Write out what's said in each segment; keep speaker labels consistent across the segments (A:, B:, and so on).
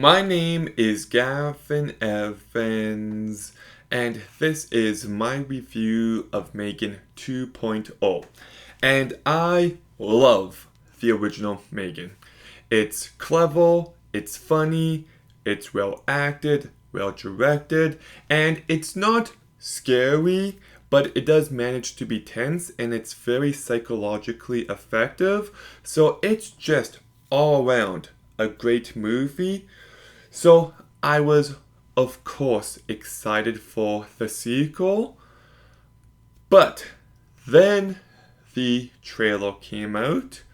A: My name is Gavin Evans, and this is my review of M3GAN 2.0. And I love the original M3GAN. It's clever, it's funny, it's well acted, well directed, and it's not scary, but it does manage to be tense and it's very psychologically effective. So it's just all around a great movie. So I was, of course, excited for the sequel, but then the trailer came out,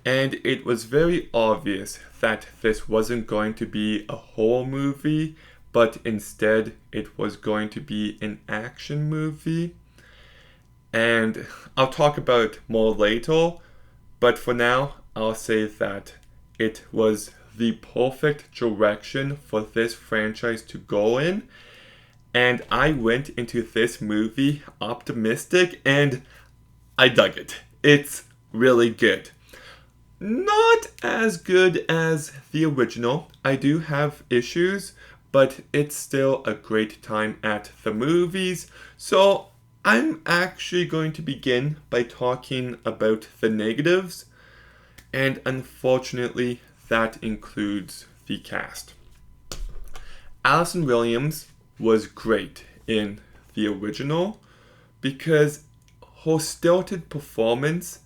A: and it was very obvious that this wasn't going to be a horror movie, but instead it was going to be an action movie. And I'll talk about it more later, but for now, I'll say that it was the perfect direction for this franchise to go in. And I went into this movie optimistic and I dug it. It's really good. Not as good as the original. I do have issues, but it's still a great time at the movies. So I'm actually going to begin by talking about the negatives, and unfortunately, that includes the cast. Allison Williams was great in the original because her stilted performance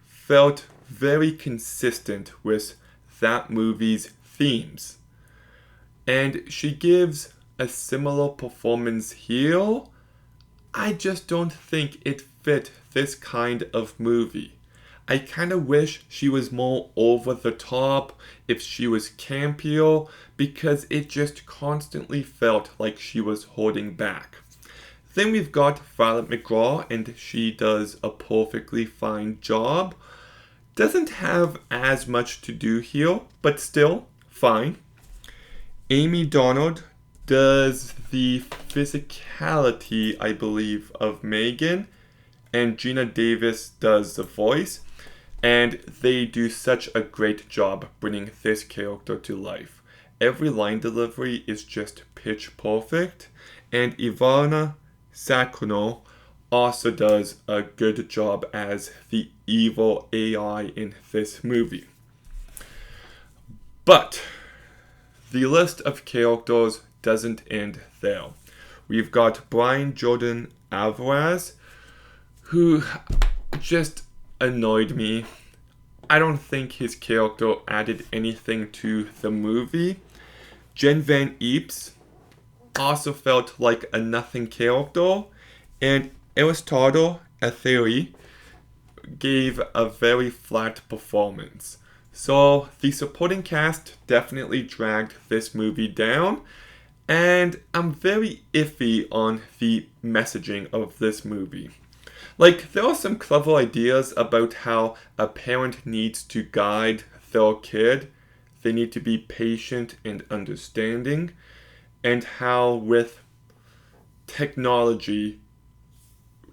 A: felt very consistent with that movie's themes. And she gives a similar performance here. I just don't think it fit this kind of movie. I kind of wish she was more over the top, if she was campier, because it just constantly felt like she was holding back. Then we've got Violet McGraw, and she does a perfectly fine job. Doesn't have as much to do here, but still fine. Amy Donald does the physicality, I believe, of M3GAN, and Gina Davis does the voice, and they do such a great job bringing this character to life. Every line delivery is just pitch perfect, and Ivana Sakuno also does a good job as the evil AI in this movie. But the list of characters doesn't end there. We've got Brian Jordan Alvarez, who just annoyed me. I don't think his character added anything to the movie. Jen Van Eeps also felt like a nothing character, and Aristotle Atheri gave a very flat performance. So the supporting cast definitely dragged this movie down, and I'm very iffy on the messaging of this movie. Like, there are some clever ideas about how a parent needs to guide their kid. They need to be patient and understanding, and how with technology,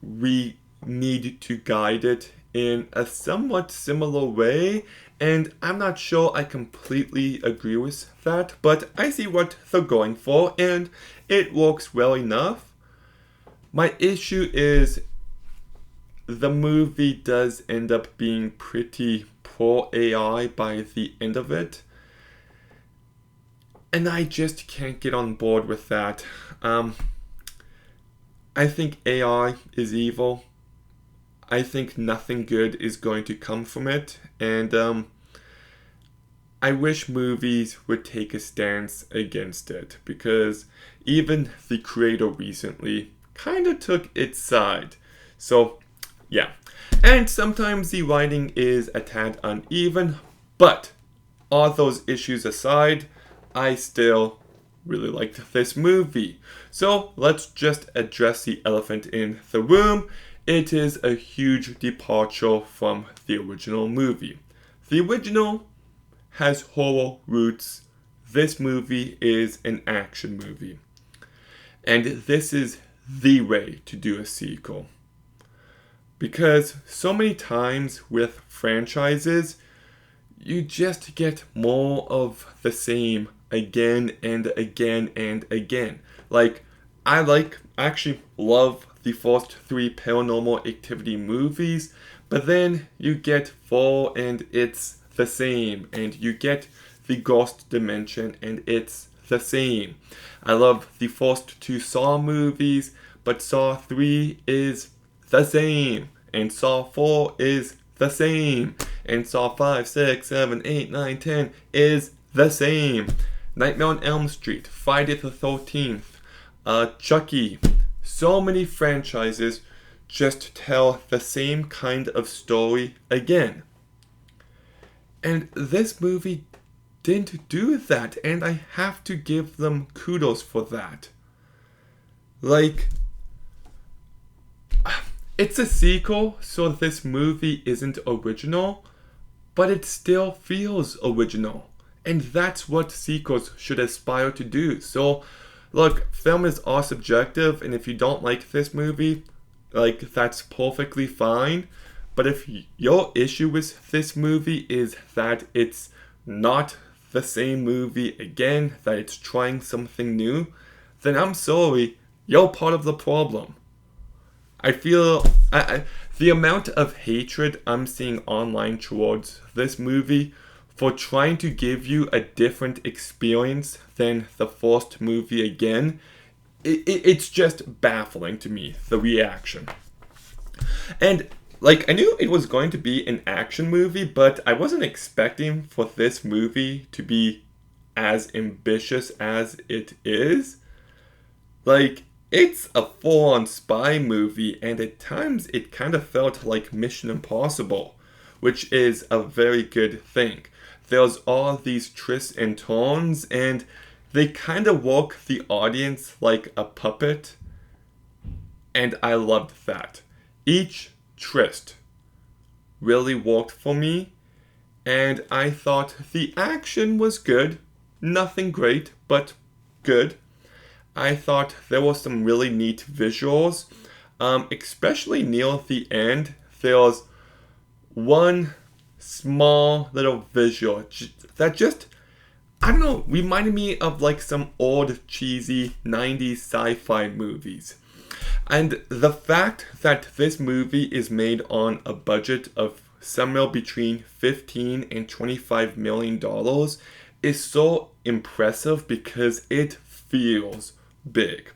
A: we need to guide it in a somewhat similar way. And I'm not sure I completely agree with that, but I see what they're going for, and it works well enough. My issue is the movie does end up being pretty poor AI by the end of it. And I just can't get on board with that. I think AI is evil. I think nothing good is going to come from it. And I wish movies would take a stance against it, because even the creator recently kind of took its side. So yeah. And sometimes the writing is a tad uneven, but all those issues aside, I still really liked this movie. So let's just address the elephant in the room. It is a huge departure from the original movie. The original has horror roots. This movie is an action movie. And this is the way to do a sequel. Because so many times with franchises, you just get more of the same again and again and again. Like, I actually love the first three Paranormal Activity movies, but then you get 4 and it's the same, and you get the Ghost Dimension and it's the same. I love the first 2 Saw movies, but Saw 3 is the same, and Saw 4 is the same, and Saw 5, 6, 7, 8, 9, 10 is the same. Nightmare on Elm Street, Friday the 13th, Chucky. So many franchises just tell the same kind of story again. And this movie didn't do that, and I have to give them kudos for that. Like, it's a sequel, so this movie isn't original, but it still feels original. And that's what sequels should aspire to do. So, look, film is all subjective, and if you don't like this movie, like, that's perfectly fine. But if your issue with this movie is that it's not the same movie again, that it's trying something new, then I'm sorry, you're part of the problem. I feel the amount of hatred I'm seeing online towards this movie for trying to give you a different experience than the first movie again, it's just baffling to me, the reaction. And, like, I knew it was going to be an action movie, but I wasn't expecting for this movie to be as ambitious as it is. Like, it's a full-on spy movie, and at times it kind of felt like Mission Impossible, which is a very good thing. There's all these twists and turns, and they kind of work the audience like a puppet, and I loved that. Each twist really worked for me, and I thought the action was good. Nothing great, but good. I thought there were some really neat visuals, especially near the end. There's one small little visual that just, I don't know, reminded me of like some old cheesy 90s sci-fi movies. And the fact that this movie is made on a budget of somewhere between $15 and $25 million is so impressive because it feels big.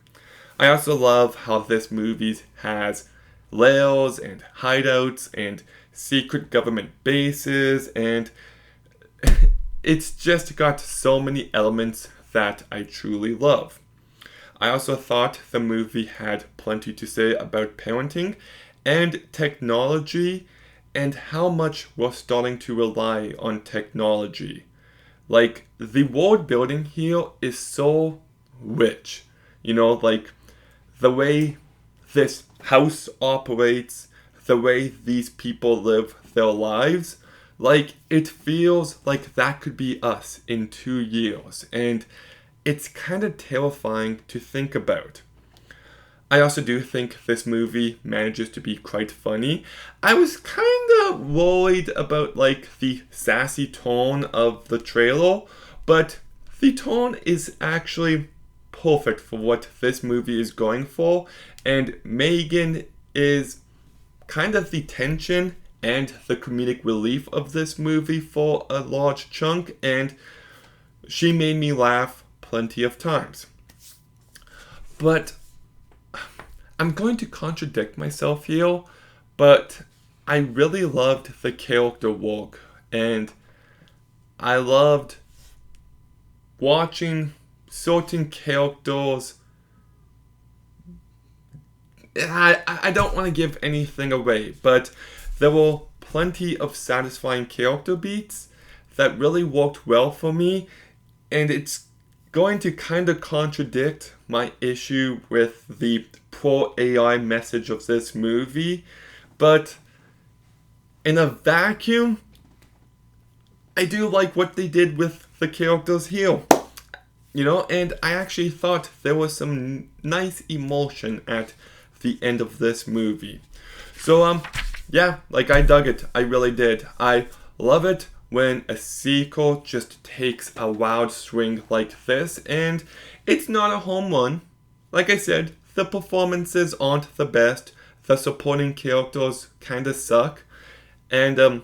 A: I also love how this movie has lairs and hideouts and secret government bases, and it's just got so many elements that I truly love. I also thought the movie had plenty to say about parenting and technology and how much we're starting to rely on technology. Like, the world building here is so rich. You know, like, the way this house operates, the way these people live their lives, like, it feels like that could be us in 2 years, and it's kind of terrifying to think about. I also do think this movie manages to be quite funny. I was kind of worried about, like, the sassy tone of the trailer, but the tone is actually perfect for what this movie is going for, and M3GAN is kind of the tension and the comedic relief of this movie for a large chunk, and she made me laugh plenty of times. But I'm going to contradict myself here, but I really loved the character work, and I loved watching certain characters. I don't want to give anything away, but there were plenty of satisfying character beats that really worked well for me, and it's going to kind of contradict my issue with the pro AI message of this movie, but in a vacuum, I do like what they did with the characters here. You know, and I actually thought there was some nice emotion at the end of this movie. So, yeah, like, I dug it. I really did. I love it when a sequel just takes a wild swing like this, and it's not a home run. Like I said, the performances aren't the best, the supporting characters kinda suck, and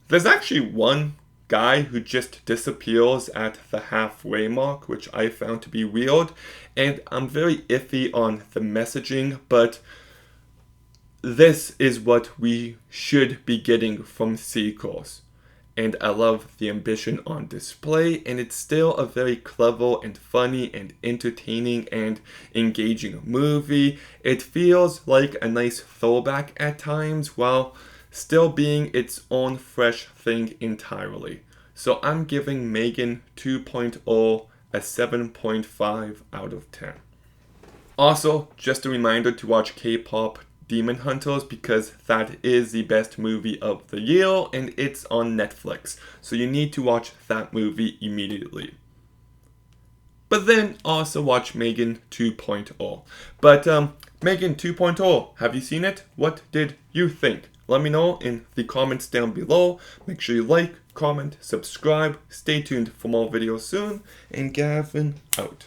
A: there's actually one guy who just disappears at the halfway mark, which I found to be weird, and I'm very iffy on the messaging, but this is what we should be getting from sequels. And I love the ambition on display, and it's still a very clever and funny and entertaining and engaging movie. It feels like a nice throwback at times while still being its own fresh thing entirely. So I'm giving M3GAN 2.0 a 7.5 out of 10. Also, just a reminder to watch K-pop Demon Hunters because that is the best movie of the year and it's on Netflix. So you need to watch that movie immediately. But then also watch M3GAN 2.0. But M3GAN 2.0, have you seen it? What did you think? Let me know in the comments down below. Make sure you like, comment, subscribe. Stay tuned for more videos soon. And Gavin out.